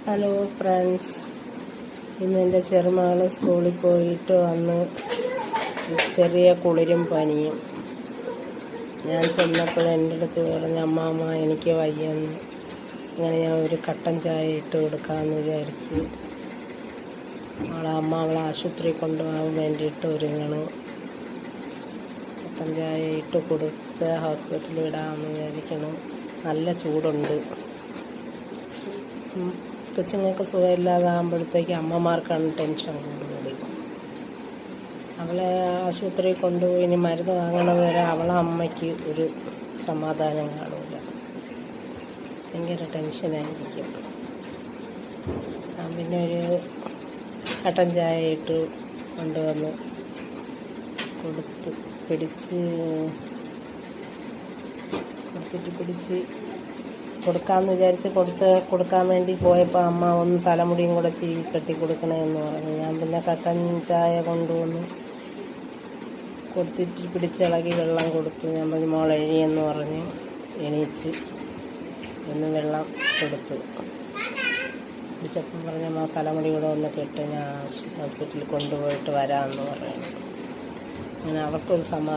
Hello friends, ഇന്ന് എൻ്റെ ചെറുമകൾ സ്കൂളിൽ പോയിട്ട് വന്ന് ചെറിയ കുളിരും പനിയും. ഞാൻ ചെന്നപ്പോൾ എൻ്റെ അടുത്ത് പറഞ്ഞ്, അമ്മാമ്മ എനിക്ക് വയ്യെന്ന്. അങ്ങനെ ഞാൻ ഒരു കട്ടൻ ചായ ഇട്ട് കൊടുക്കാമെന്ന് വിചാരിച്ച് അവളെ ആശുപത്രി കൊണ്ടുപോകാൻ വേണ്ടിയിട്ട് ഒരുങ്ങണ്. കട്ടൻ ചായ ഇട്ട് കൊടുത്ത് ഹോസ്പിറ്റലിൽ വിടാമെന്ന് വിചാരിക്കണം. നല്ല ചൂടുണ്ട്. കൊച്ചുങ്ങൾക്ക് സുഖമില്ലാതാകുമ്പോഴത്തേക്ക് അമ്മമാർക്കാണ് ടെൻഷൻ കൂടുതൽ. അവളെ ആശുപത്രിയിൽ കൊണ്ടുപോയി ഇനി മരുന്ന് വാങ്ങണത് വരെ അവളെ അമ്മയ്ക്ക് ഒരു സമാധാനം കാണില്ല. ഭയങ്കര ടെൻഷനായിരിക്കും. പിന്നെ ഒരു കട്ടൻ ചായ ഇട്ട് കൊണ്ടുവന്ന് പിടിച്ച് കൊടുക്കാമെന്ന് വിചാരിച്ച് കൊടുക്കാൻ വേണ്ടി പോയപ്പോൾ അമ്മ ഒന്ന് തലമുടിയും കൂടെ ചീവി കെട്ടി കൊടുക്കണമെന്ന് പറഞ്ഞു. ഞാൻ പിന്നെ കട്ടൻ ചായ കൊണ്ടുവന്ന് കൊടുത്തിട്ട് പിടിച്ചിളകി വെള്ളം കൊടുത്തു. ഞാൻ പറഞ്ഞു, മോൾ എഴുതിയെന്ന് പറഞ്ഞ് എണീച്ച് ഒന്ന് വെള്ളം കൊടുത്തു. പിടിച്ചപ്പം പറഞ്ഞ തലമുടി കൂടെ ഒന്ന് കെട്ട്, ഞാൻ ഹോസ്പിറ്റലിൽ കൊണ്ടുപോയിട്ട് വരാമെന്ന് പറയുന്നു. അങ്ങനെ അവർക്കൊരു